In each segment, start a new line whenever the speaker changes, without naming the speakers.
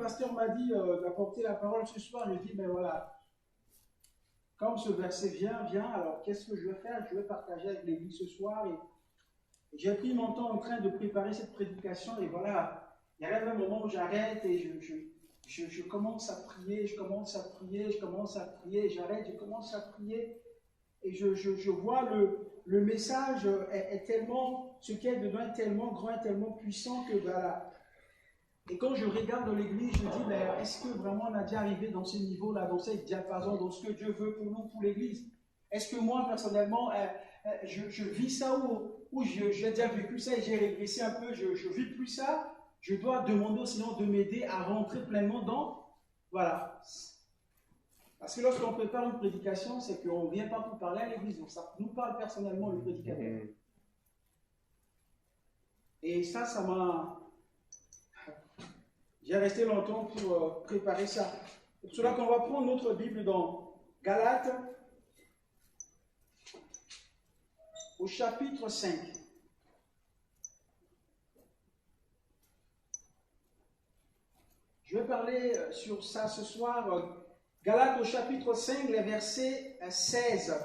pasteur m'a dit d'apporter la parole ce soir, je dis, mais voilà, comme ce verset vient, alors qu'est-ce que je vais faire? Je vais partager avec l'église ce soir. Et j'ai pris mon temps en train de préparer cette prédication, et voilà, il y arrive un moment où j'arrête et je commence à prier, je commence à prier, j'arrête, je commence à prier, et je vois le message est tellement, ce qu'il y a dedans est tellement grand, tellement puissant que voilà. Et quand je regarde dans l'église, je dis, mais est-ce que vraiment on a déjà arrivé dans ce niveau-là, dans cette diapason, dans ce que Dieu veut pour nous, pour l'église? Est-ce que moi, personnellement, je vis ça ou j'ai déjà vécu ça et j'ai régressé un peu, je ne vis plus ça? Je dois demander au Seigneur de m'aider à rentrer pleinement dans... Voilà. Parce que lorsqu'on prépare une prédication, c'est qu'on ne vient pas pour parler à l'église, donc ça nous parle personnellement le prédicateur. Et ça m'a... J'ai resté longtemps pour préparer ça. C'est pour cela qu'on va prendre notre Bible dans Galates, au chapitre 5. Je vais parler sur ça ce soir. Galates au chapitre 5, les versets 16.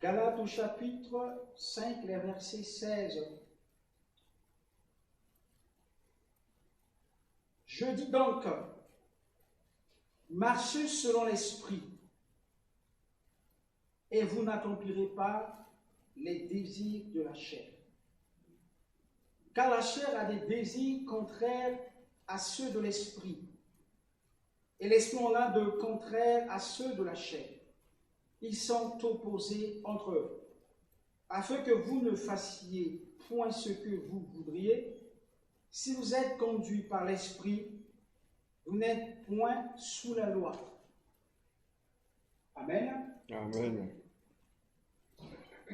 Galates au chapitre 5, les versets 16. Je dis donc, marchez selon l'esprit, et vous n'accomplirez pas les désirs de la chair. Car la chair a des désirs contraires à ceux de l'esprit, et l'esprit en a de contraires à ceux de la chair. Ils sont opposés entre eux, afin que vous ne fassiez point ce que vous voudriez. Si vous êtes conduits par l'esprit, vous n'êtes point sous la loi. Amen.
Amen.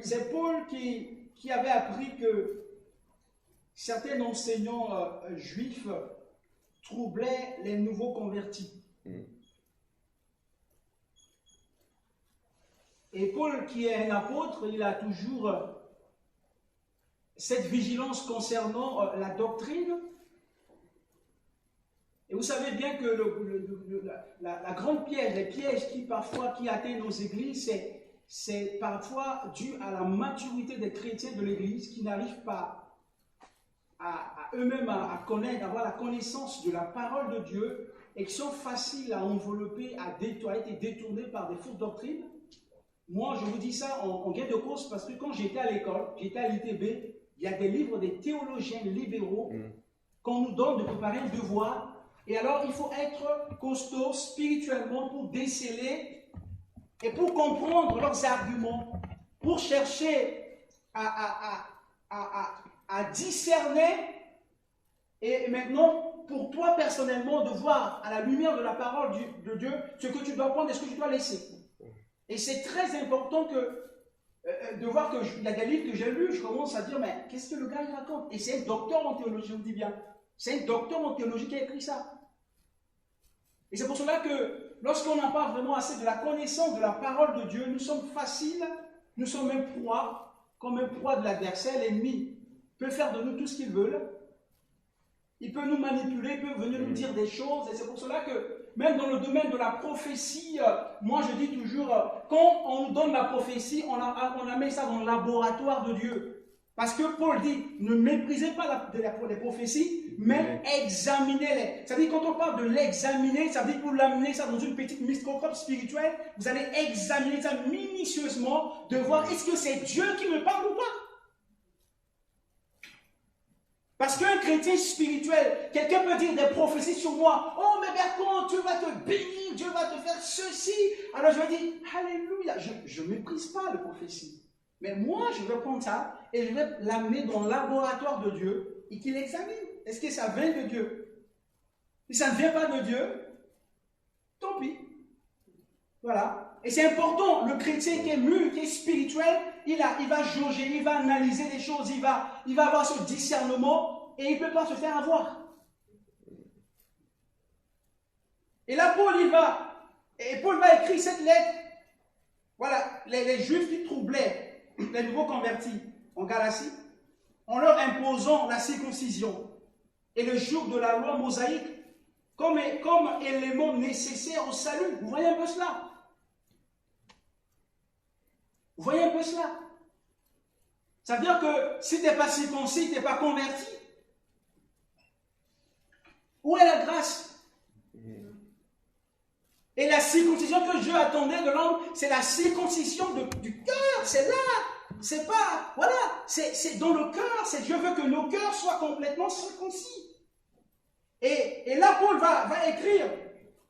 C'est Paul qui avait appris que certains enseignants juifs troublaient les nouveaux convertis. Et Paul, qui est un apôtre, il a toujours cette vigilance concernant la doctrine. Et vous savez bien que la grande piège, les pièges qui atteignent nos églises, c'est parfois dû à la maturité des chrétiens de l'église qui n'arrivent pas à eux-mêmes à connaître, à avoir la connaissance de la parole de Dieu et qui sont faciles à envelopper, à être détournés par des fausses doctrines. Moi, je vous dis ça en gain de cause parce que quand j'étais à l'école, j'étais à l'ITB, il y a des livres des théologiens libéraux qu'on nous donne de préparer un devoir. Et alors, il faut être costaud spirituellement pour déceler et pour comprendre leurs arguments, pour chercher à discerner. Et maintenant, pour toi personnellement, de voir à la lumière de la parole de Dieu ce que tu dois prendre et ce que tu dois laisser. Et c'est très important de voir qu'il y a des livres que j'ai lus, je commence à dire, mais qu'est-ce que le gars il raconte? Et c'est un docteur en théologie, je vous dis bien. C'est un docteur en théologie qui a écrit ça. Et c'est pour cela que lorsqu'on n'a pas vraiment assez de la connaissance de la parole de Dieu, nous sommes faciles, nous sommes un proie, comme un proie de l'adversaire. L'ennemi peut faire de nous tout ce qu'il veut. Il peut nous manipuler, il peut venir nous dire des choses. Et c'est pour cela que même dans le domaine de la prophétie, moi je dis toujours, quand on nous donne la prophétie, on la met ça dans le laboratoire de Dieu. Parce que Paul dit, ne méprisez pas les prophéties, mais examinez-les. Ça veut dire, quand on parle de l'examiner, ça veut dire pour l'amener ça dans une petite microscope spirituelle, vous allez examiner ça minutieusement, de voir est-ce que c'est Dieu qui me parle ou pas. Parce qu'un chrétien spirituel, quelqu'un peut dire des prophéties sur moi. Oh, mais Bertrand, Dieu va te bénir, Dieu va te faire ceci. Alors je vais dire, alléluia, je ne méprise pas les prophéties. Mais moi, je vais prendre ça et je vais l'amener dans le laboratoire de Dieu et qu'il examine. Est-ce que ça vient de Dieu? Si ça ne vient pas de Dieu, tant pis. Voilà. Et c'est important, le chrétien qui est mûr, qui est spirituel, il va jauger, il va analyser les choses, il va avoir ce discernement et il ne peut pas se faire avoir. Et là, Paul va écrire cette lettre. Voilà, les Juifs qui troublaient les nouveaux convertis en Galatie, en leur imposant la circoncision et le jour de la loi mosaïque comme élément nécessaire au salut. Vous voyez un peu cela? Vous voyez un peu cela? Ça veut dire que si tu n'es pas circoncis, tu n'es pas converti. Où est la grâce? Et la circoncision que Dieu attendait de l'homme, c'est la circoncision du cœur. C'est là. C'est pas, voilà, c'est dans le cœur. C'est Dieu veut que nos cœurs soient complètement circoncis. Et là, Paul va écrire.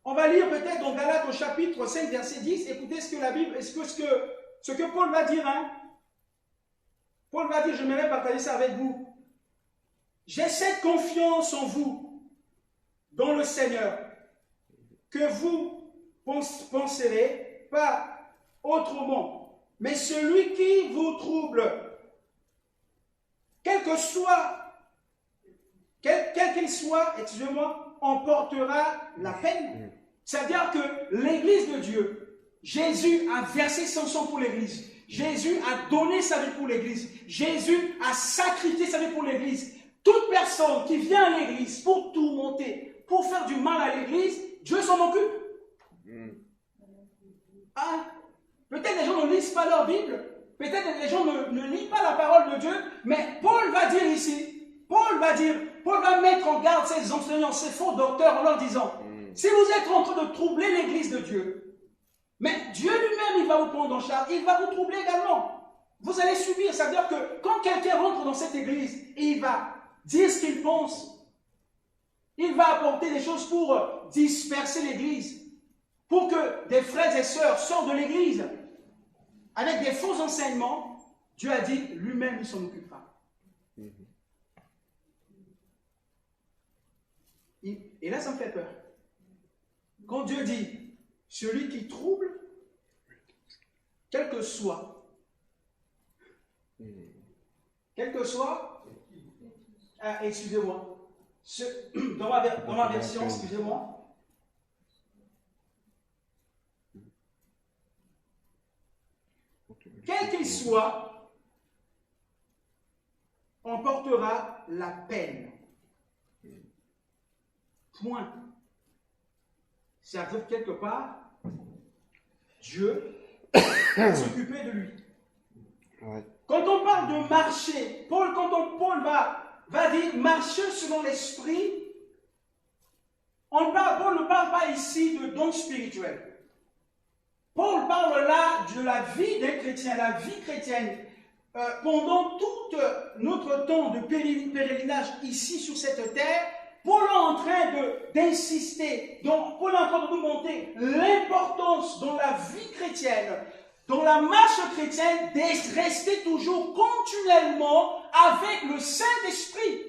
On va lire peut-être dans Galates au chapitre 5, verset 10. Écoutez ce que la Bible, ce que Paul va dire. Hein. Paul va dire, je m'aimerais partager ça avec vous. J'ai cette confiance en vous, dans le Seigneur, que vous penserez pas autrement. Mais celui qui vous trouble, quel qu'il soit, excusez-moi, emportera la peine. C'est-à-dire que l'Église de Dieu, Jésus a versé son sang pour l'Église. Jésus a donné sa vie pour l'Église. Jésus a sacrifié sa vie pour l'Église. Toute personne qui vient à l'Église pour tourmenter, pour faire du mal à l'Église, Dieu s'en occupe. Ah, peut-être les gens ne lisent pas leur Bible, peut-être les gens ne lisent pas la parole de Dieu, mais Paul va dire ici, Paul va mettre en garde ces enseignants, ces faux docteurs en leur disant, si vous êtes en train de troubler l'Église de Dieu, mais Dieu lui-même, il va vous prendre en charge, il va vous troubler également. Vous allez subir, ça veut dire que quand quelqu'un rentre dans cette Église et il va dire ce qu'il pense, il va apporter des choses pour disperser l'Église, pour que des frères et sœurs sortent de l'Église avec des faux enseignements. Dieu a dit, lui-même, il s'en occupera. Et là, ça me fait peur. Quand Dieu dit, celui qui trouble, quel que soit, excusez-moi, dans ma version, excusez-moi, quel qu'il soit, emportera la peine. Point. C'est-à-dire quelque part, Dieu va s'occuper de lui. Ouais. Quand on parle de marcher, Paul va dire marcher selon l'esprit, Paul ne parle pas ici de dons spirituels. Paul parle là de la vie d'un chrétien, la vie chrétienne. Pendant tout notre temps de pèlerinage ici sur cette terre, Paul est en train d'insister, Paul est en train de nous montrer l'importance dans la vie chrétienne, dans la marche chrétienne, de rester toujours continuellement avec le Saint-Esprit.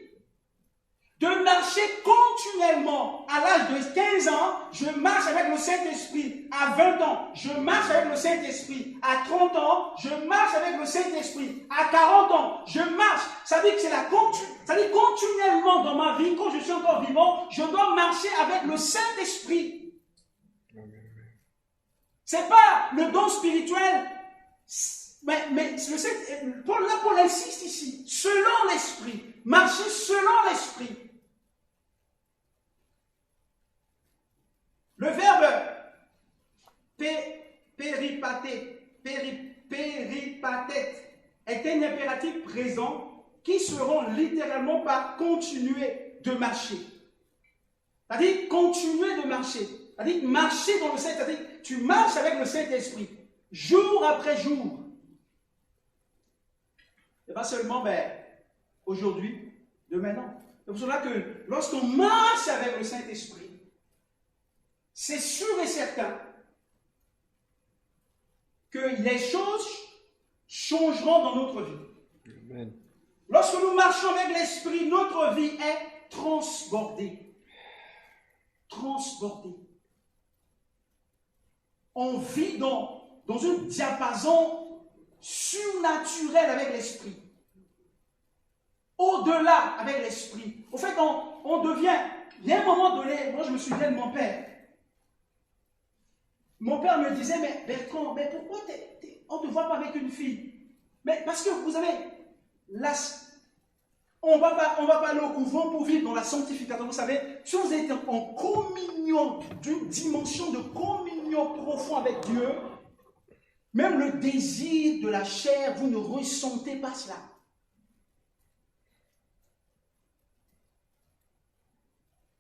De marcher continuellement. À l'âge de 15 ans, je marche avec le Saint-Esprit. À 20 ans, je marche avec le Saint-Esprit. À 30 ans, je marche avec le Saint-Esprit. À 40 ans, je marche. Ça veut dire que ça veut dire continuellement dans ma vie, quand je suis encore vivant, je dois marcher avec le Saint-Esprit. C'est pas le don spirituel, mais Paul insiste ici, selon l'Esprit. Marcher selon l'Esprit. Le verbe péripathète est un impératif présent qui se rend littéralement par continuer de marcher. C'est-à-dire continuer de marcher. C'est-à-dire marcher dans le Saint-Esprit. C'est-à-dire tu marches avec le Saint-Esprit, jour après jour. Et pas seulement aujourd'hui, de maintenant. C'est pour cela que lorsqu'on marche avec le Saint-Esprit, c'est sûr et certain que les choses changeront dans notre vie. Amen. Lorsque nous marchons avec l'Esprit, notre vie est transbordée. Transbordée. On vit dans un diapason surnaturel avec l'Esprit. Au-delà avec l'Esprit. Au fait, on devient, il y a un moment donné, moi je me souviens de mon père. Mon père me disait, mais Bertrand, mais pourquoi on ne te voit pas avec une fille? Mais parce que vous savez, on ne va pas aller au couvent pour vivre dans la sanctification. Vous savez, si vous êtes en communion, d'une dimension de communion profonde avec Dieu, même le désir de la chair, vous ne ressentez pas cela.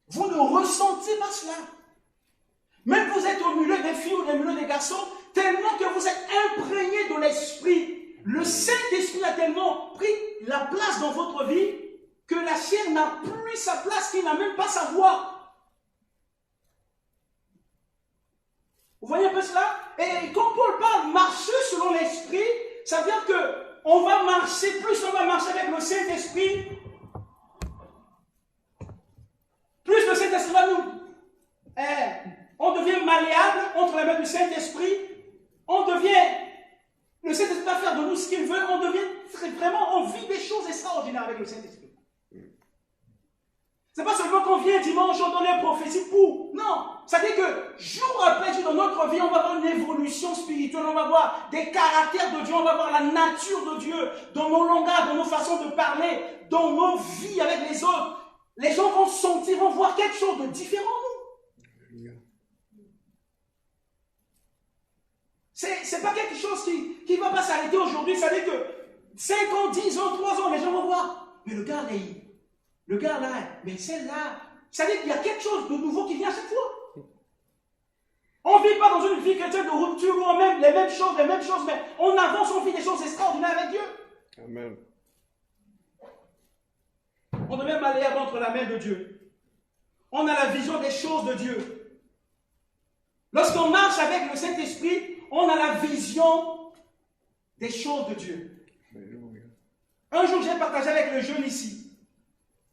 Vous ne ressentez pas cela. Même vous êtes au milieu des filles ou au milieu des garçons, tellement que vous êtes imprégné de l'Esprit. Le Saint-Esprit a tellement pris la place dans votre vie que la chair n'a plus sa place, qu'il n'a même pas sa voix. Vous voyez un peu cela? Et quand Paul parle marcher selon l'Esprit, ça veut dire qu'on va marcher, plus on va marcher avec le Saint-Esprit, plus le Saint-Esprit va nous... on devient malléable entre les mains du Saint-Esprit, le Saint-Esprit va faire de nous ce qu'il veut, on vit des choses extraordinaires avec le Saint-Esprit. C'est pas seulement qu'on vient dimanche, on donne une prophétie pour. Non, ça dit que jour après jour dans notre vie, on va avoir une évolution spirituelle, on va voir des caractères de Dieu, on va voir la nature de Dieu dans nos langages, dans nos façons de parler, dans nos vies avec les autres. Les gens vont sentir, vont voir quelque chose de différent, nous. C'est pas quelque chose qui va pas s'arrêter aujourd'hui. Ça dit que 5 ans, 10 ans, 3 ans, les gens vont voir. Mais le gars là, mais celle-là, ça dit qu'il y a quelque chose de nouveau qui vient à chaque fois. On ne vit pas dans une vie chrétienne de rupture où on aime les mêmes choses, mais on avance, on vit des choses extraordinaires avec Dieu.
Amen.
On devient malléable entre la main de Dieu. On a la vision des choses de Dieu. Lorsqu'on marche avec le Saint-Esprit, on a la vision des choses de Dieu. Un jour, j'ai partagé avec le jeune ici.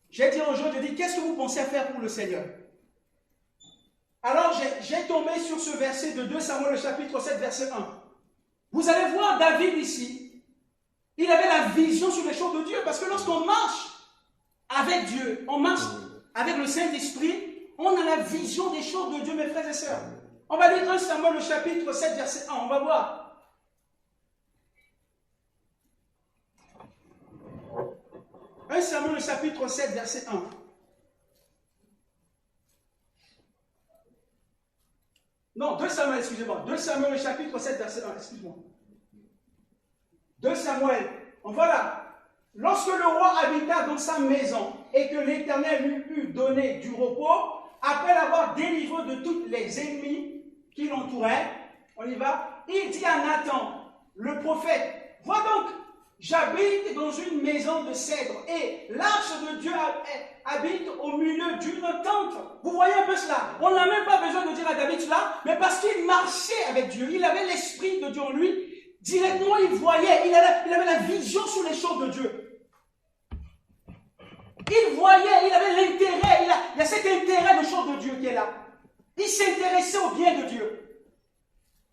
J'ai dit aux jeunes, qu'est-ce que vous pensez à faire pour le Seigneur? Alors, j'ai tombé sur ce verset de 2 Samuel, le chapitre 7, verset 1. Vous allez voir David ici. Il avait la vision sur les choses de Dieu, parce que lorsqu'on marche avec Dieu, on marche avec le Saint-Esprit, on a la vision des choses de Dieu, mes frères et sœurs. On va lire 1 Samuel, le chapitre 7, verset 1. On va voir. 1 Samuel, le chapitre 7, verset 1. Non, 2 Samuel, excusez-moi. 2 Samuel, le chapitre 7, verset 1. Excuse-moi. 2 Samuel. Voilà. Lorsque le roi habita dans sa maison et que l'Éternel lui eut donné du repos, après l'avoir délivré de tous les ennemis qui l'entouraient, on y va, il dit à Nathan, le prophète, vois donc, j'habite dans une maison de cèdre et l'arche de Dieu habite au milieu d'une tente. Vous voyez un peu cela? On n'a même pas besoin de dire à David cela, mais parce qu'il marchait avec Dieu, il avait l'esprit de Dieu en lui, directement il voyait, il avait la vision sur les choses de Dieu. Il voyait, il avait l'intérêt, il y a cet intérêt de choses de Dieu qui est là. Il s'intéressait au bien de Dieu.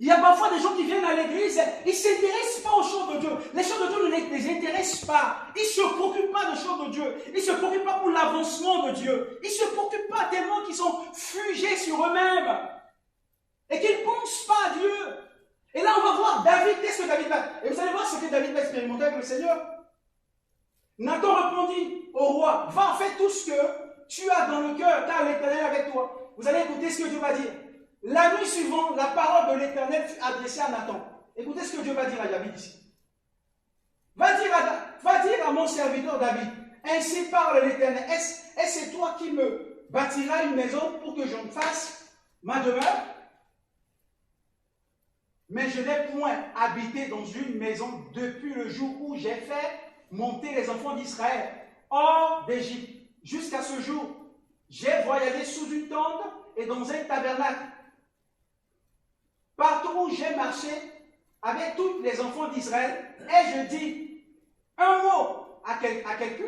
Il y a parfois des gens qui viennent à l'église, ils ne s'intéressent pas aux choses de Dieu. Les choses de Dieu ne les intéressent pas. Ils ne se préoccupent pas des choses de Dieu. Ils ne se préoccupent pas pour l'avancement de Dieu. Ils ne se préoccupent pas tellement qu'ils sont figés sur eux-mêmes. Et qu'ils ne pensent pas à Dieu. Et là, on va voir David, qu'est-ce que David va... Et vous allez voir ce que David va expérimenter avec le Seigneur. Nathan répondit au roi, va, fais tout ce que tu as dans le cœur, car l'Éternel est avec toi. Vous allez écouter ce que Dieu va dire. La nuit suivante, la parole de l'Éternel fut adressée à Nathan. Écoutez ce que Dieu va dire à David ici. Va dire à mon serviteur David, ainsi parle l'Éternel, est-ce toi qui me bâtiras une maison pour que j'en fasse ma demeure? Mais je n'ai point habité dans une maison depuis le jour où j'ai fait monter les enfants d'Israël hors d'Égypte. Jusqu'à ce jour, j'ai voyagé sous une tente et dans un tabernacle. Partout où j'ai marché avec tous les enfants d'Israël, et je dis un mot à quelqu'une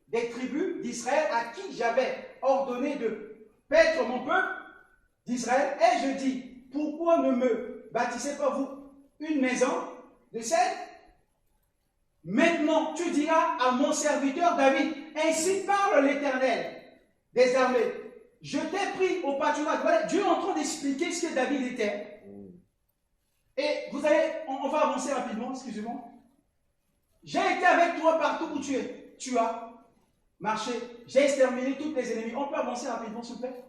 des tribus d'Israël à qui j'avais ordonné de paître mon peuple d'Israël, et je dis, pourquoi ne me bâtissez pas vous une maison de cèdre? Maintenant, tu diras à mon serviteur David, ainsi parle l'Éternel des armées. je t'ai pris au pâturage. Voilà, Dieu est en train d'expliquer ce que David était. Et vous allez, on va avancer rapidement, excusez-moi. J'ai été avec toi partout où tu es. Tu as marché. J'ai exterminé tous les ennemis. On peut avancer rapidement, s'il vous plaît.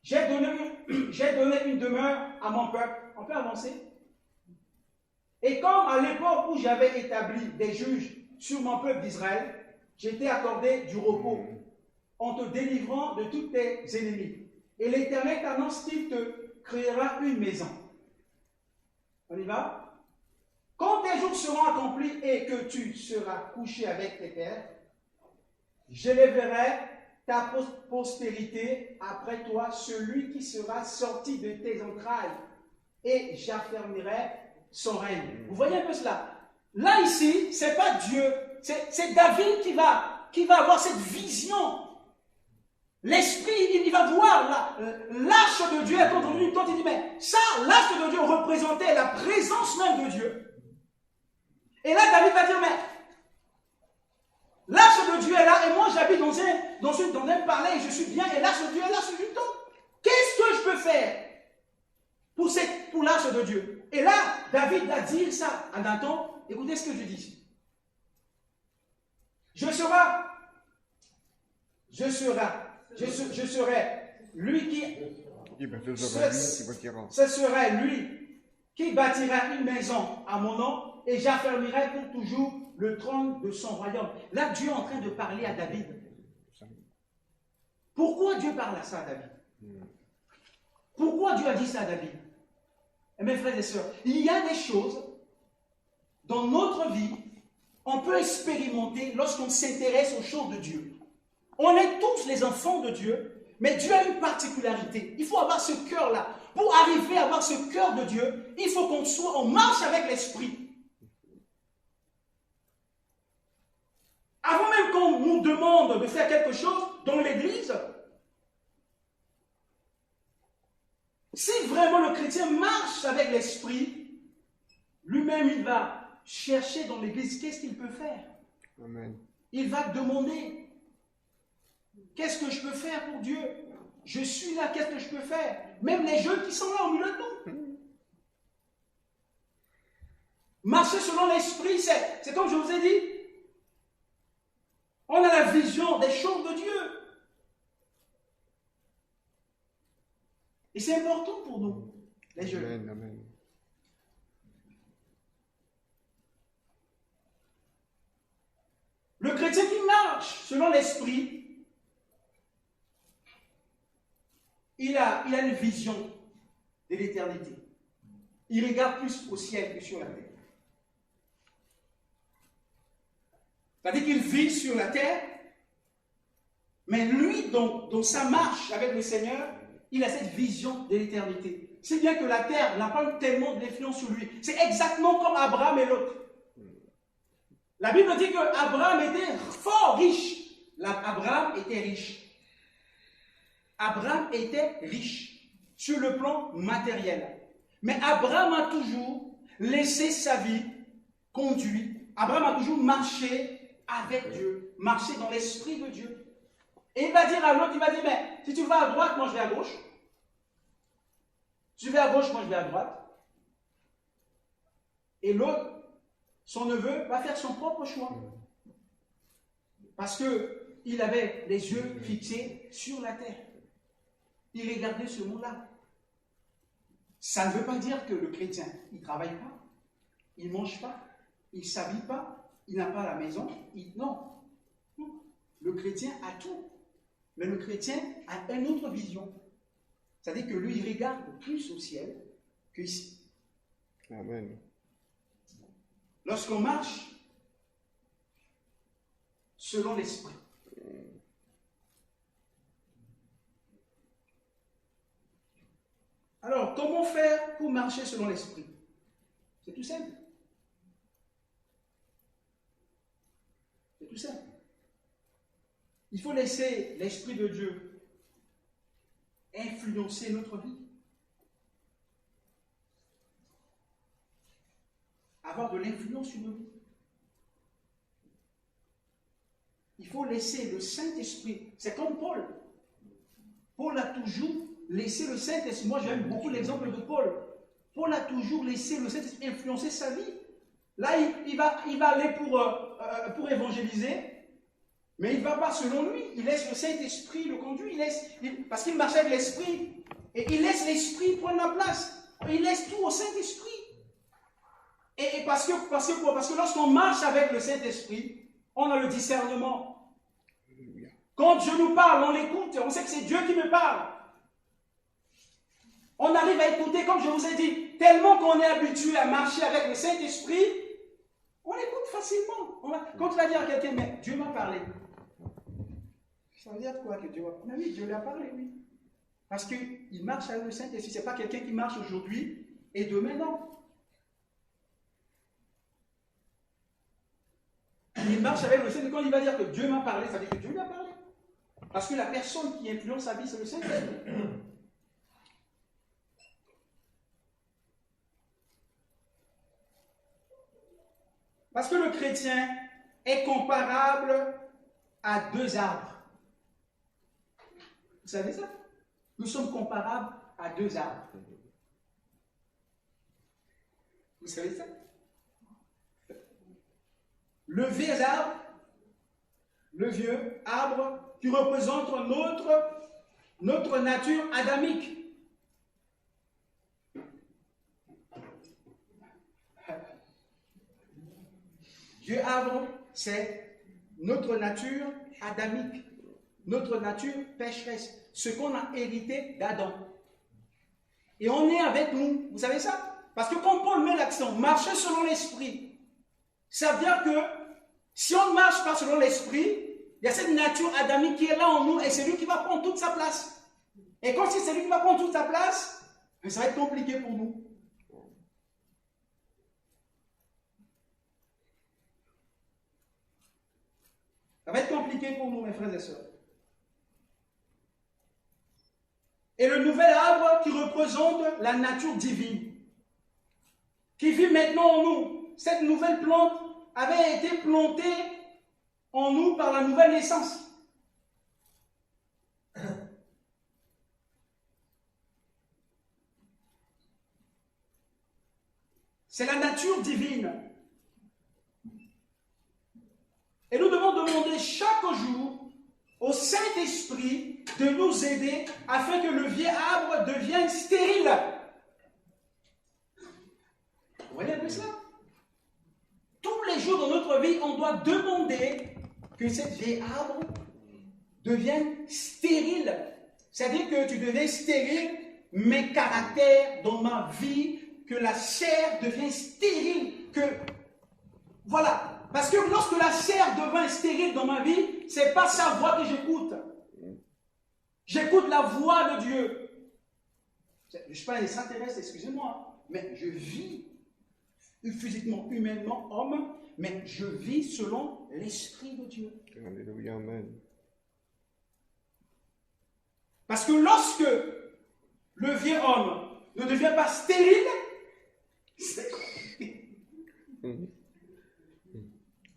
J'ai donné une demeure à mon peuple. On peut avancer. Et comme à l'époque où j'avais établi des juges sur mon peuple d'Israël, j'étais accordé du repos en te délivrant de tous tes ennemis. Et l'Éternel t'annonce qu'il te créera une maison. On y va? Quand tes jours seront accomplis et que tu seras couché avec tes pères, j'élèverai ta postérité après toi, celui qui sera sorti de tes entrailles, et j'affermirai son règne. Vous voyez un peu cela? Là, ici, ce n'est pas Dieu, c'est David qui va avoir cette vision. L'esprit, il va voir l'arche de Dieu est entendu une tente. Il dit, mais ça, l'arche de Dieu représentait la présence même de Dieu. Et là, David va dire, mais l'arche de Dieu est là, et moi j'habite dans un palais, et je suis bien, et l'arche de Dieu est là sur une tente. Qu'est-ce que je peux faire pour l'arche de Dieu? Et là, David va dire ça à Nathan. Écoutez ce que je dis ici. Je serai lui qui... Ce serait lui qui bâtira une maison à mon nom, et j'affermirai pour toujours le trône de son royaume. Là, Dieu est en train de parler à David. Pourquoi Dieu parle à ça à David? Pourquoi Dieu a dit ça à David? Et mes frères et sœurs, il y a des choses dans notre vie, on peut expérimenter lorsqu'on s'intéresse aux choses de Dieu. On est tous les enfants de Dieu, mais Dieu a une particularité. Il faut avoir ce cœur-là. Pour arriver à avoir ce cœur de Dieu, il faut on marche avec l'Esprit. Avant même qu'on nous demande de faire quelque chose dans l'Église, si vraiment le chrétien marche avec l'Esprit, lui-même il va chercher dans l'Église qu'est-ce qu'il peut faire.
Amen.
Il va demander, qu'est-ce que je peux faire pour Dieu? Je suis là, qu'est-ce que je peux faire? Même les jeunes qui sont là au milieu de nous. Marcher selon l'Esprit, c'est comme je vous ai dit, on a la vision des choses de Dieu. Et c'est important pour nous, les jeunes.
Amen, amen.
Le chrétien qui marche selon l'Esprit, il a une vision de l'éternité. Il regarde plus au ciel que sur la terre. C'est-à-dire qu'il vit sur la terre, mais lui, dans sa marche avec le Seigneur, il a cette vision de l'éternité. C'est bien que la terre n'a pas tellement d'influence sur lui. C'est exactement comme Abraham et l'autre. La Bible dit qu'Abraham était fort riche. Abraham était riche. Abraham était riche sur le plan matériel. Mais Abraham a toujours laissé sa vie conduite. Abraham a toujours marché avec Dieu, marché dans l'esprit de Dieu. Et il va dire à l'autre, il va dire, mais si tu vas à droite, moi je vais à gauche. Si tu vas à gauche, moi je vais à droite. Et l'autre, son neveu, va faire son propre choix. Parce qu'il avait les yeux fixés sur la terre. Il regardait ce monde-là. Ça ne veut pas dire que le chrétien, il ne travaille pas, il ne mange pas, il ne s'habille pas, il n'a pas la maison. Non. Le chrétien a tout. Mais le chrétien a une autre vision. C'est-à-dire que lui, il regarde plus au ciel qu'ici.
Amen.
Lorsqu'on marche selon l'esprit, alors, comment faire pour marcher selon l'esprit? C'est tout simple. C'est tout simple. Il faut laisser l'Esprit de Dieu influencer notre vie. Avoir de l'influence sur nos vies. Il faut laisser le Saint-Esprit. C'est comme Paul. Paul a toujours laissé le Saint-Esprit. Moi, j'aime beaucoup l'exemple de Paul. Paul a toujours laissé le Saint-Esprit influencer sa vie. Là, il va aller pour évangéliser, mais il ne va pas selon lui. Il laisse le Saint-Esprit le conduire. Parce qu'il marche avec l'Esprit. Et il laisse l'Esprit prendre la place. Il laisse tout au Saint-Esprit. Et parce que lorsqu'on marche avec le Saint-Esprit, on a le discernement. Quand Dieu nous parle, on l'écoute. On sait que c'est Dieu qui me parle. On arrive à écouter, comme je vous ai dit, tellement qu'on est habitué à marcher avec le Saint-Esprit, on écoute facilement. Quand tu vas dire à quelqu'un, mais Dieu m'a parlé. Ça veut dire quoi que Dieu m'a parlé? Oui, Dieu lui a parlé, oui. Parce qu'il marche avec le Saint-Esprit. Ce n'est pas quelqu'un qui marche aujourd'hui et demain, non. Il marche avec le Saint-Esprit. Quand il va dire que Dieu m'a parlé, ça veut dire que Dieu lui a parlé. Parce que la personne qui influence sa vie, c'est le Saint-Esprit. Parce que le chrétien est comparable à deux arbres. Vous savez ça? Nous sommes comparables à deux arbres. Vous savez ça? Le vieux arbre qui représente notre nature adamique. Dieu arbre, c'est notre nature adamique, notre nature pécheresse, ce qu'on a hérité d'Adam. Et on est avec nous, vous savez ça? Parce que quand Paul met l'accent, marcher selon l'esprit, ça veut dire que si on ne marche pas selon l'esprit, il y a cette nature adamique qui est là en nous et c'est lui qui va prendre toute sa place. Et quand c'est lui qui va prendre toute sa place, ça va être compliqué pour nous. Ça va être compliqué pour nous, mes frères et sœurs. Et le nouvel arbre qui représente la nature divine, qui vit maintenant en nous. Cette nouvelle plante avait été plantée en nous par la nouvelle naissance. C'est la nature divine. Et nous devons demander chaque jour au Saint-Esprit de nous aider afin que le vieux arbre devienne stérile. Vous voyez un peu cela? Tous les jours dans notre vie, on doit demander que cette vieille arbre devienne stérile. C'est-à-dire que tu deviens stérile, mes caractères dans ma vie, que la chair devienne stérile, que... Voilà. Parce que lorsque la chair devient stérile dans ma vie, ce n'est pas sa voix que j'écoute. J'écoute la voix de Dieu. Je ne suis pas un extraterrestre, excusez-moi, mais je vis physiquement, humainement, homme, mais je vis selon l'Esprit de Dieu.
Alléluia, amen.
Parce que lorsque le vieux homme ne devient pas stérile, c'est compliqué.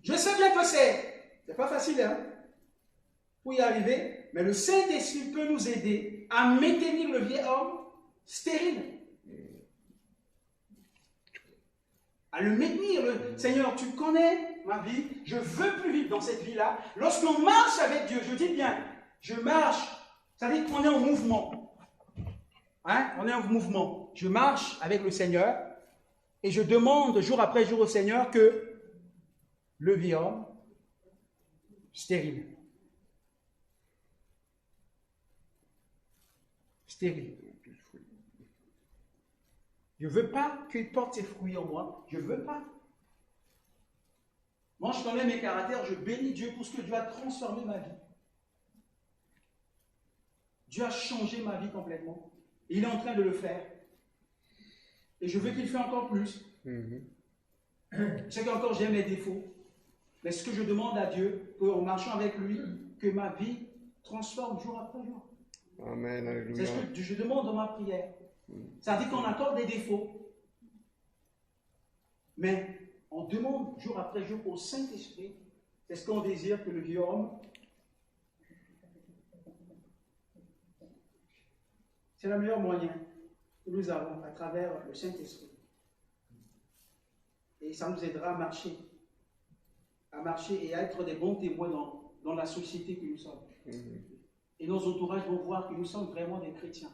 Je sais bien que c'est pas facile, hein, pour y arriver, mais le Saint-Esprit peut nous aider à maintenir le vieil homme stérile. À le maintenir. Seigneur, tu connais ma vie, je veux plus vivre dans cette vie-là. Lorsqu'on marche avec Dieu, je dis bien, je marche, ça veut dire qu'on est en mouvement. Hein? On est en mouvement. Je marche avec le Seigneur et je demande jour après jour au Seigneur que le vieux homme stérile. Stérile. Je ne veux pas qu'il porte ses fruits en moi. Je ne veux pas. Moi, je connais mes caractères. Je bénis Dieu pour ce que Dieu a transformé ma vie. Dieu a changé ma vie complètement. Et il est en train de le faire. Et je veux qu'il fasse encore plus. Je sais qu'encore j'ai mes défauts. Mais ce que je demande à Dieu, en marchant avec lui, que ma vie transforme jour après jour.
Amen, alléluia.
C'est ce que je demande dans ma prière. Ça dit qu'on a encore des défauts. Mais on demande jour après jour au Saint-Esprit. C'est ce qu'on désire que le vieux homme C'est le meilleur moyen que nous avons à travers le Saint-Esprit. Et ça nous aidera à marcher et à être des bons témoins dans la société que nous sommes. Et nos entourages vont voir que nous sommes vraiment des chrétiens.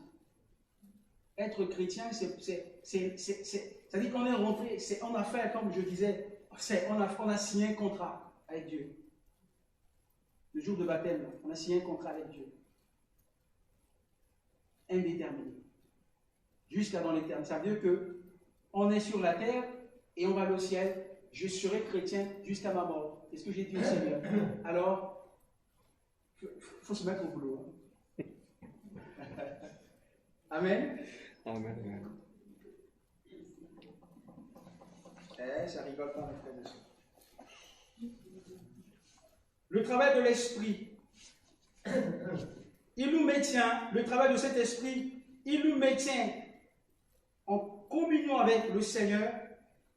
Être chrétien, c'est-à-dire qu'on est rentré, on a fait, comme je disais, on a signé un contrat avec Dieu. Le jour de baptême, on a signé un contrat avec Dieu. Indéterminé. Jusqu'à dans l'éternité. Ça veut dire qu'on est sur la terre et on va aller au ciel. Je serai chrétien jusqu'à ma mort. C'est ce que j'ai dit au Seigneur. Alors, il faut se mettre au boulot. Amen.
Amen.
Ça rigole pas, mes frères et sœurs. Le travail de l'esprit. Il nous maintient, le travail de cet esprit, il nous maintient en communion avec le Seigneur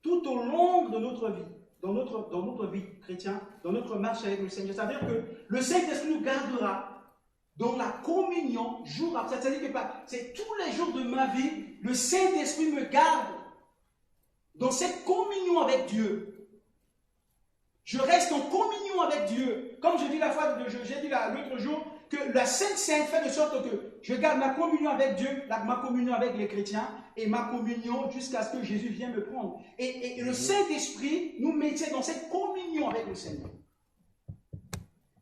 tout au long de notre vie, dans notre vie chrétienne, dans notre marche avec le Seigneur. C'est-à-dire que le Saint-Esprit nous gardera dans la communion jour après. C'est-à-dire que c'est tous les jours de ma vie, le Saint-Esprit me garde dans cette communion avec Dieu. Je reste en communion avec Dieu. Comme j'ai dit l'autre jour, que la Sainte Seine fait de sorte que je garde ma communion avec Dieu, ma communion avec les chrétiens, et ma communion jusqu'à ce que Jésus vienne me prendre. Et le Saint-Esprit nous maintient dans cette communion avec le Seigneur.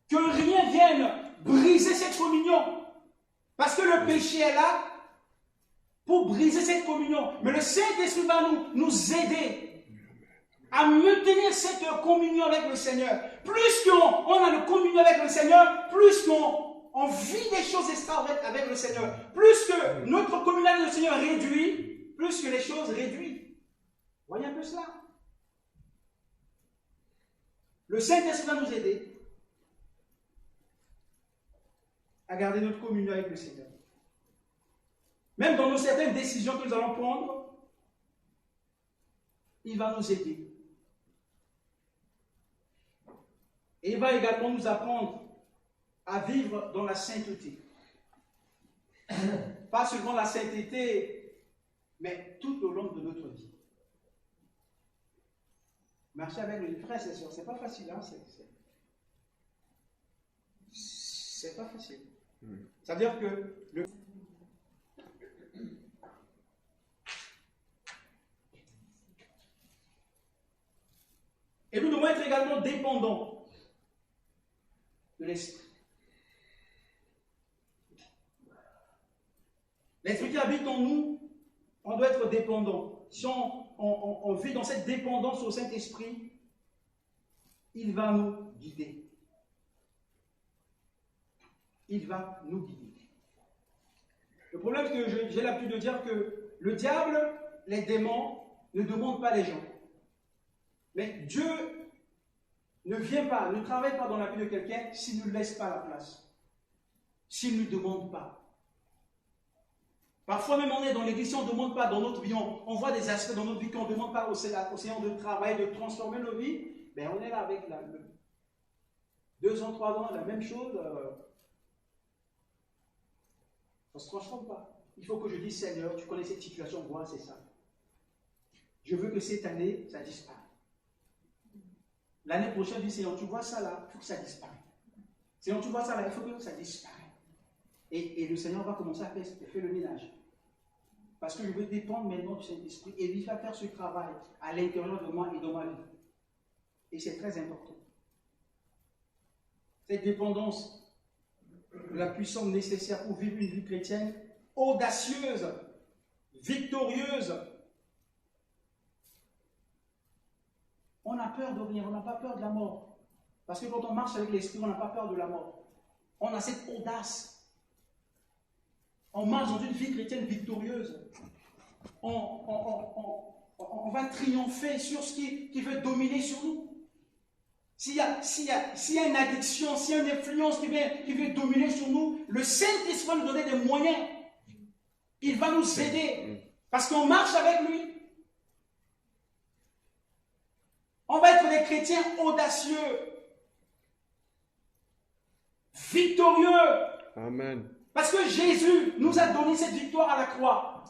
Que rien vienne briser cette communion. Parce que le péché est là pour briser cette communion. Mais le Saint-Esprit va nous aider à maintenir cette communion avec le Seigneur. Plus qu'on a une communion avec le Seigneur, plus qu'on vit des choses extraordinaires avec le Seigneur. Plus que notre communion avec le Seigneur réduit, plus que les choses réduisent. Voyez un peu cela. Le Saint-Esprit va nous aider à garder notre communion avec le Seigneur. Même dans nos certaines décisions que nous allons prendre, il va nous aider. Et il va également nous apprendre à vivre dans la sainteté. Pas seulement la sainteté, mais tout au long de notre vie. Marcher avec les frères et sœurs, c'est pas facile, hein? C'est pas facile. Ça veut dire que et nous devons être également dépendants de l'Esprit. L'Esprit qui habite en nous, on doit être dépendant. Si on vit dans cette dépendance au Saint-Esprit, il va nous guider. Il va nous guider. Le problème, c'est que j'ai l'habitude de dire que le diable, les démons, ne demandent pas les gens. Mais Dieu ne vient pas, ne travaille pas dans la vie de quelqu'un s'il ne lui laisse pas la place. S'il ne lui demande pas. Parfois même on est dans l'église, si on ne demande pas dans notre vie, on voit des aspects dans notre vie qu'on ne demande pas au Seigneur de travailler, de transformer nos vies, ben on est là avec 2 ans, 3 ans, la même chose. On ne se transforme pas. Il faut que je dise, Seigneur, tu connais cette situation, moi c'est ça. Je veux que cette année, ça disparaisse. L'année prochaine, je dis, Seigneur, tu vois ça là, il faut que ça disparaisse. Seigneur, tu vois ça là, il faut que ça disparaisse. Et le Seigneur va commencer à faire le ménage. Parce que je veux dépendre maintenant du Saint-Esprit et lui faire ce travail à l'intérieur de moi et dans ma vie. Et c'est très important. Cette dépendance de la puissance nécessaire pour vivre une vie chrétienne audacieuse, victorieuse. On a peur de rien, on n'a pas peur de la mort. Parce que quand on marche avec l'Esprit, on n'a pas peur de la mort. On a cette audace. On marche dans une vie chrétienne victorieuse. On va triompher sur ce qui veut dominer sur nous. S'il y a une addiction, s'il y a une influence qui veut dominer sur nous, le Saint-Esprit va nous donner des moyens. Il va nous aider. Parce qu'on marche avec lui. On va être des chrétiens audacieux, victorieux.
Amen.
Parce que Jésus nous a donné cette victoire à la croix.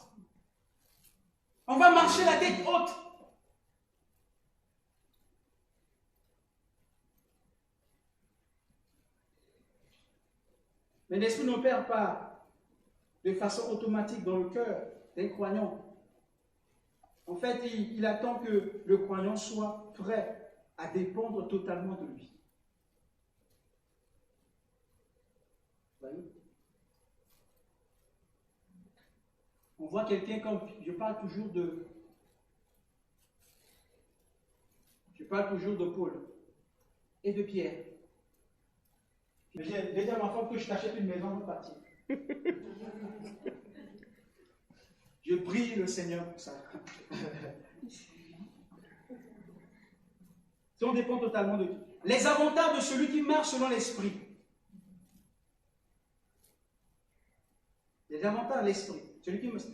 On va marcher la tête haute. Mais l'Esprit n'opère pas de façon automatique dans le cœur des croyants. En fait, il attend que le croyant soit prêt à dépendre totalement de lui. Voyez? On voit quelqu'un comme, je parle toujours de Paul et de Pierre. J'ai dit à ma femme que je t'achète une maison pour partir. Je prie le Seigneur pour ça. Si on dépend totalement de Dieu. Les avantages de celui qui marche selon l'esprit. Les avantages de l'esprit.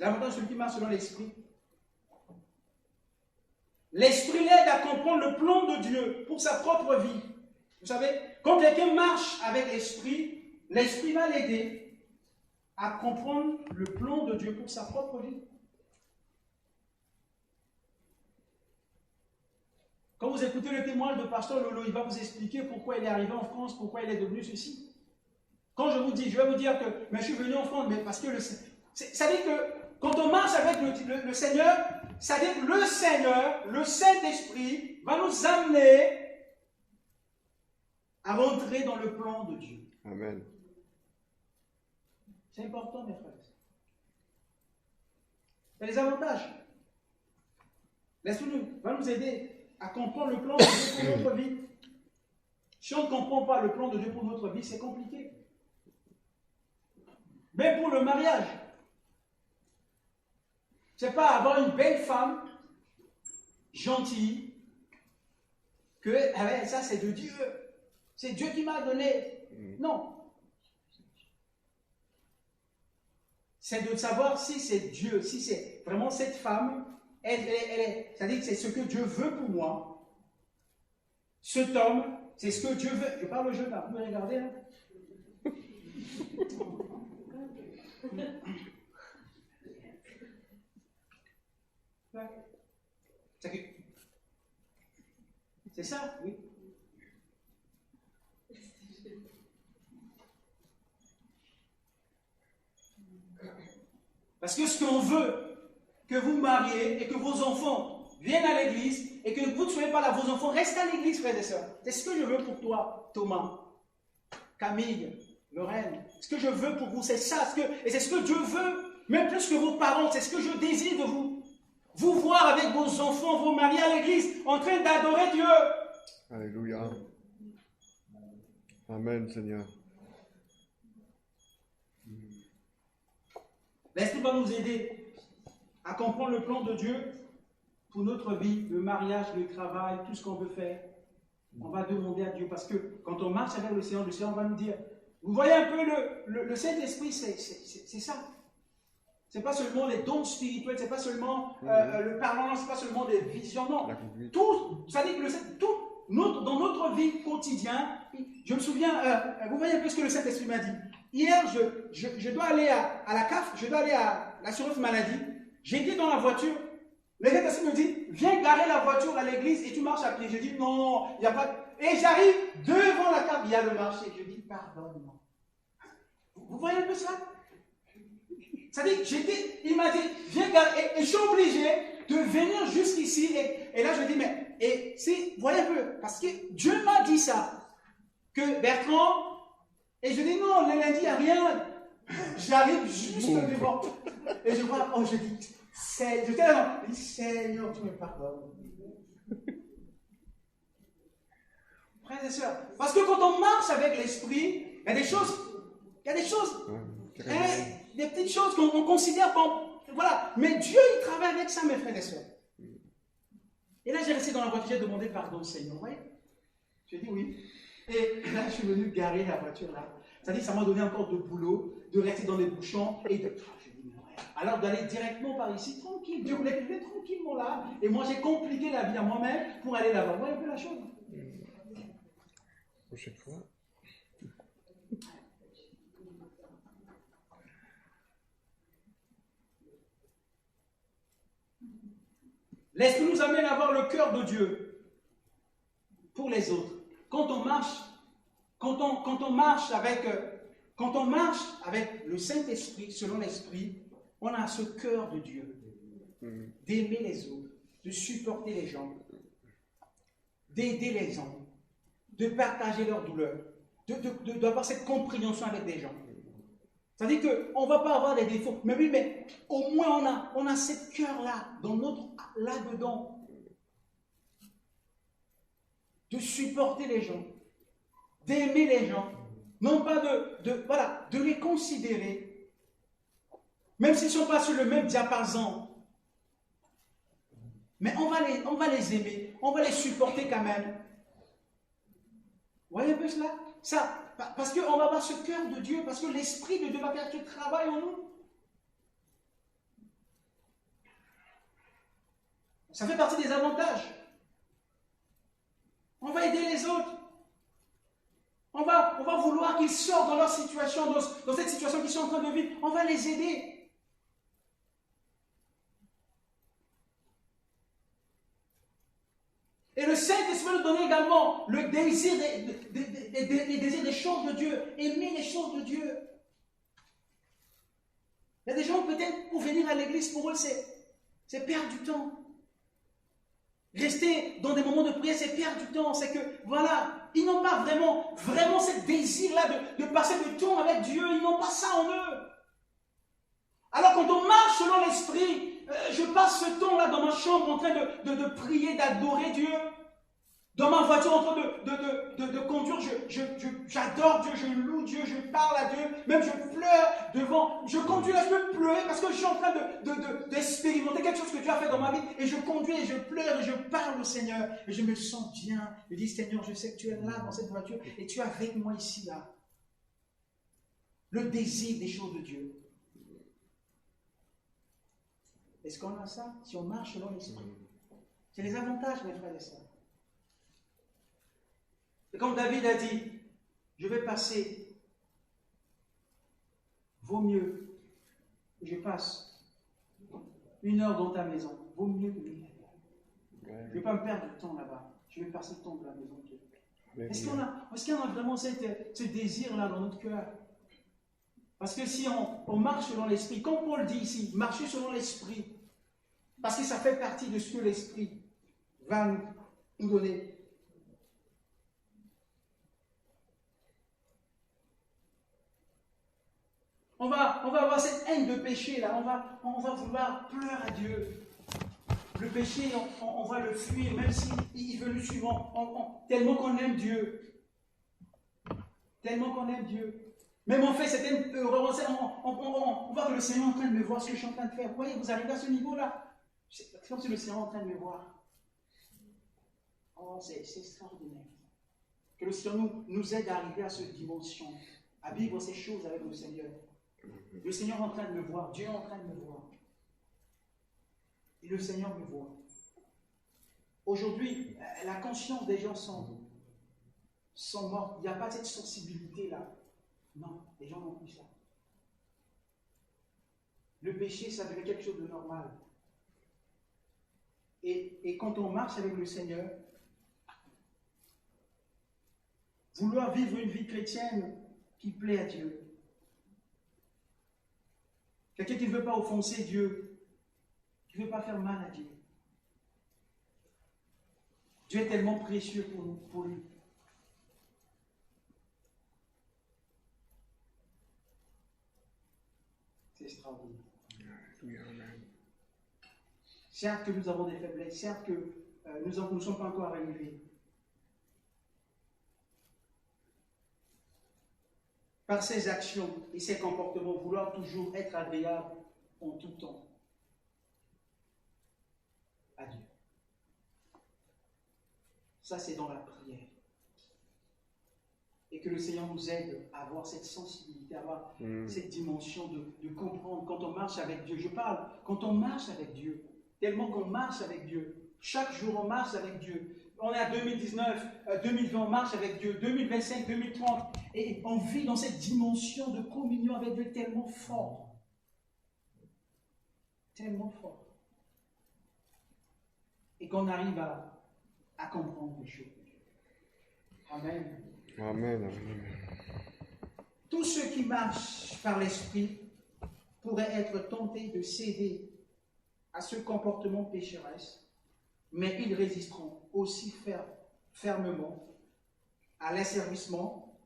L'avantage de celui qui marche selon l'esprit. L'esprit l'aide à comprendre le plan de Dieu pour sa propre vie. Vous savez, quand quelqu'un marche avec l'esprit, l'esprit va l'aider à comprendre le plan de Dieu pour sa propre vie. Quand vous écoutez le témoignage de Pasteur Lolo, il va vous expliquer pourquoi il est arrivé en France, pourquoi il est devenu ceci. Quand je vais vous dire que mais je suis venu en France, mais parce que ça veut dire que quand on marche avec le Seigneur, ça veut dire que le Seigneur, le Saint-Esprit, va nous amener à rentrer dans le plan de Dieu.
Amen.
C'est important, mes frères. Il y a des avantages. L'Esprit va nous aider à comprendre le plan de Dieu pour notre vie. Si on ne comprend pas le plan de Dieu pour notre vie, c'est compliqué. Même pour le mariage. C'est pas avoir une belle femme, gentille, que ça c'est de Dieu. C'est Dieu qui m'a donné. Non. C'est de savoir si c'est Dieu, si c'est vraiment cette femme, c'est-à-dire que c'est ce que Dieu veut pour moi. Cet homme, c'est ce que Dieu veut. Je parle au jeu là, vous me regardez là. C'est ça, oui. Parce que ce qu'on veut, que vous mariez et que vos enfants viennent à l'église et que vous ne soyez pas là, vos enfants restent à l'église, frères et sœurs. C'est ce que je veux pour toi, Thomas, Camille, Lorraine. Ce que je veux pour vous, c'est ça. Et c'est ce que Dieu veut, même plus que vos parents. C'est ce que je désire de vous. Vous voir avec vos enfants, vos maris à l'église, en train d'adorer Dieu.
Alléluia. Amen, Seigneur.
L'Esprit va nous aider à comprendre le plan de Dieu pour notre vie, le mariage, le travail, tout ce qu'on veut faire. On va demander à Dieu parce que quand on marche avec le Seigneur va nous dire, vous voyez un peu le Saint-Esprit, c'est ça. Ce n'est pas seulement les dons spirituels, ce n'est pas seulement le parlement, ce n'est pas seulement des visions, non. Tout, ça dit que dans notre vie quotidienne, je me souviens, vous voyez un peu ce que le Saint-Esprit m'a dit. Hier, je dois aller à la CAF, je dois aller à l'assurance maladie. J'étais dans la voiture. Le Saint-Esprit me dit, viens garer la voiture à l'église et tu marches à pied. Je dis, non, il n'y a pas. Et j'arrive devant la CAF, il y a le marché. Je dis, pardonne-moi. Vous voyez un peu ça? C'est-à-dire, il m'a dit, viens garer. Et je suis obligé de venir jusqu'ici. Et là, je dis, mais, vous voyez un peu, parce que Dieu m'a dit ça. Que Bertrand, et je dis, non, le lundi, il n'y a rien. J'arrive juste devant. Et je vois, je dis, Seigneur, tu me pardonnes. Frères et sœurs, parce que quand on marche avec l'esprit, il y a des choses, des petites choses qu'on considère comme, voilà. Mais Dieu, il travaille avec ça, mes frères et sœurs. Et là, j'ai resté dans la voiture, j'ai demandé pardon au Seigneur, vous voyez? J'ai dit oui. Et là, je suis venu garer la voiture là. C'est-à-dire que ça m'a donné encore de boulot, de rester dans les bouchons et de... Alors d'aller directement par ici, tranquille. Dieu voulait que je vienne tranquillement là. Et moi, j'ai compliqué la vie à moi-même pour aller là-bas. Vous voyez un peu la chose?
Prochaine fois.
L'Esprit nous amène à avoir le cœur de Dieu pour les autres. Quand on marche avec le Saint-Esprit, selon l'Esprit, on a ce cœur de Dieu, d'aimer les autres, de supporter les gens, d'aider les gens, de partager leurs douleurs, d'avoir cette compréhension avec des gens. C'est-à-dire qu'on ne va pas avoir des défauts. Mais oui, mais au moins on a ce cœur-là, là-dedans, de supporter les gens, d'aimer les gens, non pas de les considérer, même s'ils ne sont pas sur le même diapason, mais on va les aimer, on va les supporter quand même. Vous voyez un peu cela? Ça, parce qu'on va avoir ce cœur de Dieu, parce que l'Esprit de Dieu va faire ce travail en nous. Ça fait partie des avantages. On va aider les autres. On va vouloir qu'ils sortent dans leur situation, dans cette situation qu'ils sont en train de vivre. On va les aider. Et le Saint-Esprit nous donne également le désir des choses de Dieu. Aimer les choses de Dieu. Il y a des gens peut-être pour venir à l'église, pour eux, c'est perdre du temps. Rester dans des moments de prière, c'est perdre du temps. C'est que, voilà, ils n'ont pas vraiment ce désir-là de passer du temps avec Dieu. Ils n'ont pas ça en eux. Alors quand on marche selon l'Esprit, je passe ce temps-là dans ma chambre en train de prier, d'adorer Dieu. Dans ma voiture en train de conduire, j'adore Dieu, je loue Dieu, je parle à Dieu. Même je pleure devant. Je conduis là, je peux pleurer parce que je suis en train d'expérimenter quelque chose que Dieu a fait dans ma vie. Et je conduis et je pleure et je parle au Seigneur. Et je me sens bien. Je dis, Seigneur, je sais que tu es là dans cette voiture et tu es avec moi ici, là. Le désir des choses de Dieu. Est-ce qu'on a ça? Si on marche selon l'Esprit. C'est les avantages, mes frères et sœurs. Et comme David a dit, je vais passer, vaut mieux que je passe 1 heure dans ta maison, vaut mieux que je ne vais pas me perdre du temps là-bas, je vais passer le temps de la maison de Dieu. Est-ce qu'on a vraiment ce désir-là dans notre cœur? Parce que si on marche selon l'Esprit, comme Paul dit ici, marcher selon l'Esprit, parce que ça fait partie de ce que l'Esprit va nous donner. On va avoir cette haine de péché là, on va vouloir pleurer à Dieu. Le péché, on va le fuir, même s'il veut nous suivre, tellement qu'on aime Dieu. Tellement qu'on aime Dieu. Même on fait certaines erreurs, on voit que le Seigneur est en train de me voir ce que je suis en train de faire. Vous voyez, vous arrivez à ce niveau-là. C'est comme si le Seigneur est en train de me voir. Oh, c'est extraordinaire. Que le Seigneur nous aide à arriver à cette dimension, à vivre ces choses avec le Seigneur. Le Seigneur est en train de me voir, Dieu est en train de me voir. Et le Seigneur me voit. Aujourd'hui, la conscience des gens sont morts. Il n'y a pas cette sensibilité-là. Non, les gens n'ont plus ça. Le péché, ça devient quelque chose de normal. Et quand on marche avec le Seigneur, vouloir vivre une vie chrétienne qui plaît à Dieu, quelqu'un qui ne veut pas offenser Dieu, qui ne veut pas faire mal à Dieu. Dieu est tellement précieux pour lui. C'est extraordinaire. Certes que nous avons des faiblesses, certes que nous ne sommes pas encore arrivés. Par ses actions et ses comportements, vouloir toujours être agréable en tout temps à Dieu. Ça, c'est dans la prière. Et que le Seigneur nous aide à avoir cette sensibilité, à avoir cette dimension de comprendre quand on marche avec Dieu. Je parle quand on marche avec Dieu, tellement qu'on marche avec Dieu. Chaque jour, on marche avec Dieu. On est à 2019, 2020, on marche avec Dieu, 2025, 2030, et on vit dans cette dimension de communion avec Dieu tellement fort. Tellement fort. et qu'on arrive à comprendre les choses. Amen.
Amen. Amen.
Tous ceux qui marchent par l'Esprit pourraient être tentés de céder à ce comportement pécheresse, mais ils résisteront aussi fermement à l'asservissement.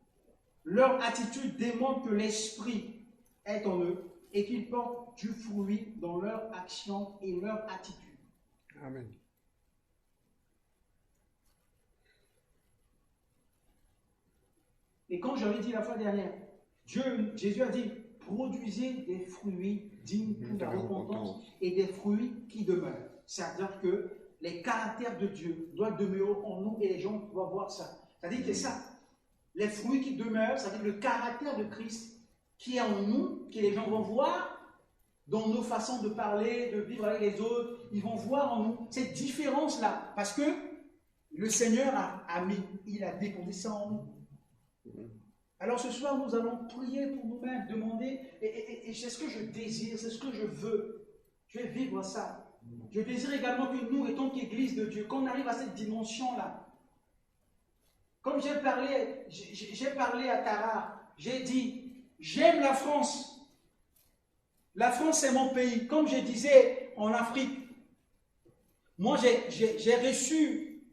Leur attitude démontre que l'Esprit est en eux et qu'ils portent du fruit dans leur action et leur attitude.
Amen.
Et comme j'avais dit la fois dernière, Jésus a dit, produisez des fruits dignes pour la repentance et des fruits qui demeurent. C'est-à-dire que les caractères de Dieu doivent demeurer en nous et les gens doivent voir ça. C'est-à-dire que ça, les fruits qui demeurent, c'est-à-dire le caractère de Christ qui est en nous, que les gens vont voir dans nos façons de parler, de vivre avec les autres, ils vont voir en nous cette différence-là. Parce que le Seigneur il a déposé ça en nous. Alors ce soir, nous allons prier pour nous-mêmes, demander, et c'est ce que je désire, c'est ce que je veux. Je vais vivre ça. Je désire également que nous, étant qu'Église de Dieu, qu'on arrive à cette dimension-là. Comme j'ai parlé à Tara, j'ai dit, j'aime la France. La France, c'est mon pays. Comme je disais en Afrique, moi, j'ai reçu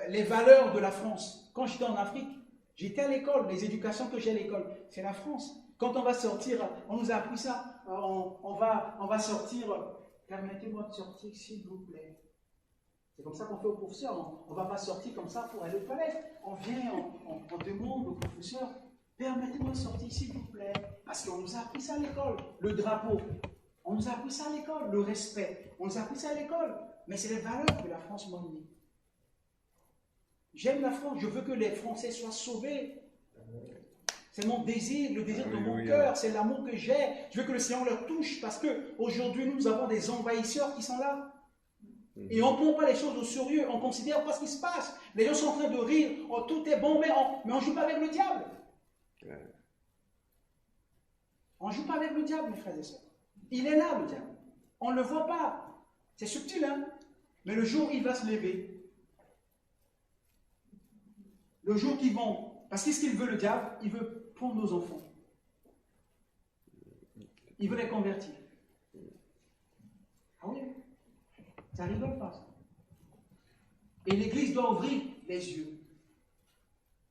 les valeurs de la France. Quand j'étais en Afrique, j'étais à l'école, les éducations que j'ai à l'école, c'est la France. Quand on va sortir, on nous a appris ça, on va sortir, permettez-moi de sortir s'il vous plaît. C'est comme ça qu'on fait au professeur, on ne va pas sortir comme ça pour aller aux toilettes. On vient, on demande au professeur, permettez-moi de sortir s'il vous plaît. Parce qu'on nous a appris ça à l'école, le drapeau, on nous a appris ça à l'école, le respect, on nous a appris ça à l'école. Mais c'est les valeurs que la France m'a données. J'aime la France, je veux que les Français soient sauvés. C'est mon désir, le désir de mon cœur, c'est l'amour que j'ai. Je veux que le Seigneur leur touche parce qu'aujourd'hui, nous avons des envahisseurs qui sont là. Et on ne prend pas les choses au sérieux, on ne considère pas ce qui se passe. Les gens sont en train de rire, oh, tout est bon, mais on ne joue pas avec le diable. On ne joue pas avec le diable, mes frères et sœurs. Il est là, le diable. On ne le voit pas. C'est subtil, hein? Mais le jour où il va se lever, le jour qu'ils vont, parce qu'est-ce qu'il veut le diable? Il veut prendre nos enfants. Il veut les convertir. Ah oui, ça rigole pas ça. Et l'Église doit ouvrir les yeux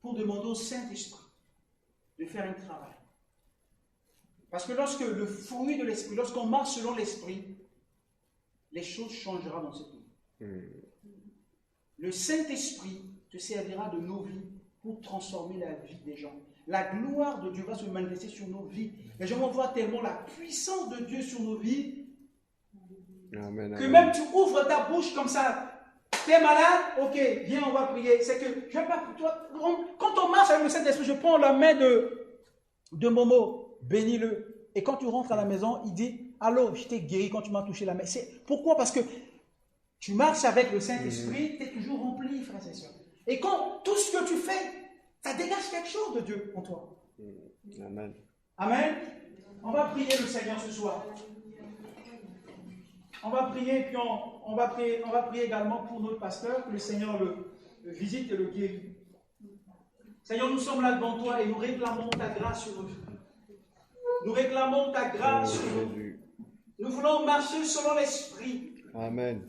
pour demander au Saint-Esprit de faire un travail. Parce que lorsque le fruit de l'Esprit, lorsqu'on marche selon l'Esprit, les choses changeront dans ce pays. Le Saint-Esprit te servira de nos vies pour transformer la vie des gens. La gloire de Dieu va se manifester sur nos vies. Les gens vont voir tellement la puissance de Dieu sur nos vies que même tu ouvres ta bouche comme ça. Tu es malade? Ok, viens, on va prier. C'est que, je vais pas, toi, quand on marche avec le Saint-Esprit, je prends la main de Momo, bénis-le. Et quand tu rentres à la maison, il dit, allô, je t'ai guéri quand tu m'as touché la main. Pourquoi? Parce que tu marches avec le Saint-Esprit, tu es toujours rempli, frères et sœurs. Et quand tout ce que tu fais, ça dégage quelque chose de Dieu en toi.
Amen.
Amen. On va prier le Seigneur ce soir. On va prier, puis on va prier également pour notre pasteur, que le Seigneur le visite et le guérit. Seigneur, nous sommes là devant toi et nous réclamons ta grâce sur nos vies. Nous réclamons ta grâce sur nos vies. Nous voulons marcher selon l'Esprit.
Amen.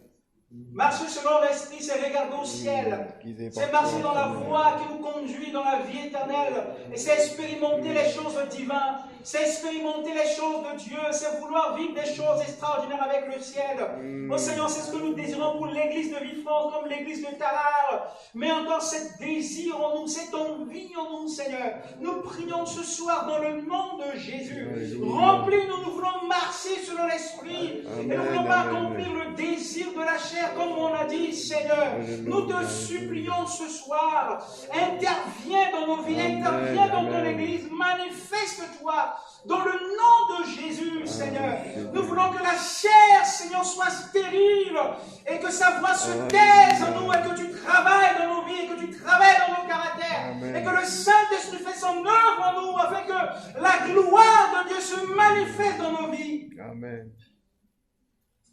Marcher selon l'Esprit, c'est regarder au ciel. C'est marcher dans la voie qui nous conduit dans la vie éternelle. Et c'est expérimenter les choses divines. C'est expérimenter les choses de Dieu. C'est vouloir vivre des choses extraordinaires avec le ciel. Oh Seigneur, c'est ce que nous désirons pour l'église de Villefranche, comme l'église de Tarare. Mais encore ce désir en nous, cette envie en nous, Seigneur. Nous prions ce soir dans le nom de Jésus. Remplis-nous, nous voulons marcher selon l'Esprit. Et nous voulons pas accomplir le désir de la chair, comme on a dit, Seigneur. Nous te supplions ce soir. Interviens dans nos vies, interviens dans ton église. Manifeste-toi dans le nom de Jésus, Seigneur. Nous voulons que la chair, Seigneur, soit stérile et que sa voix se taise en nous et que tu travailles dans nos vies, et que tu travailles dans nos caractères. Amen. Et que le Saint-Esprit fait son œuvre en nous afin que la gloire de Dieu se manifeste dans nos vies.
Amen.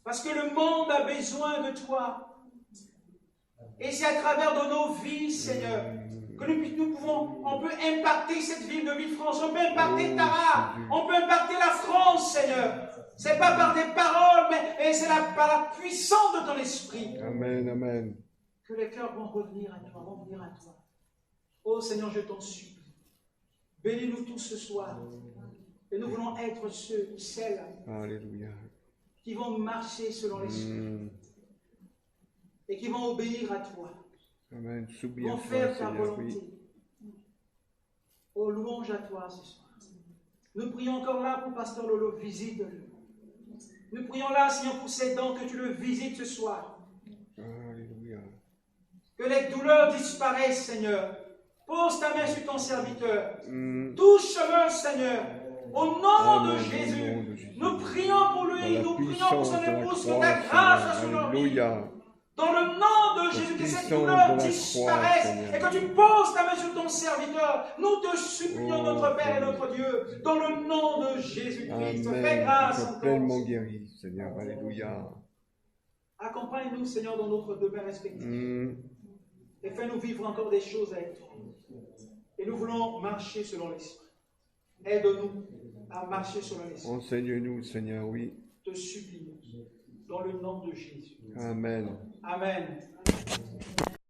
Parce que le monde a besoin de toi. Et c'est à travers de nos vies, Seigneur, que on peut impacter cette ville de Villefranche, on peut impacter Tara, on peut impacter la France, Seigneur. Ce n'est pas par des paroles, mais c'est par la puissance de ton esprit.
Amen, amen.
Que les cœurs vont revenir à toi, vont venir à toi. Oh Seigneur, je t'en supplie. Bénis-nous tous ce soir. Et nous voulons être ceux, celles
Alléluia.
qui vont marcher selon l'esprit. Et qui vont obéir à toi.
Amen.
Qui vont faire ta volonté. Oh, louange à toi ce soir. Nous prions encore là pour Pasteur Lolo, visite-le. Nous prions là, Seigneur, pour ses dents, que tu le visites ce soir.
Alléluia.
Que les douleurs disparaissent, Seigneur. Pose ta main sur ton serviteur. Touche-le, Seigneur. Au nom de Jésus. Nous prions pour lui. Nous prions pour son épouse. Que ta grâce soit sur lui. Dans le nom de Jésus, que cette douleur disparaisse et que tu poses ta main sur ton serviteur. Nous te supplions, notre Père et notre Dieu, dans le nom de Jésus-Christ. Fais grâce encore.
Pleinement guéri, Seigneur. Alléluia.
Accompagne-nous, Seigneur, dans notre demeure respective. Et fais-nous vivre encore des choses avec toi. Et nous voulons marcher selon l'Esprit. Aide-nous à marcher selon l'Esprit.
Enseigne-nous, Seigneur, oui.
Te supplions, dans le nom de Jésus.
Amen.
Amen.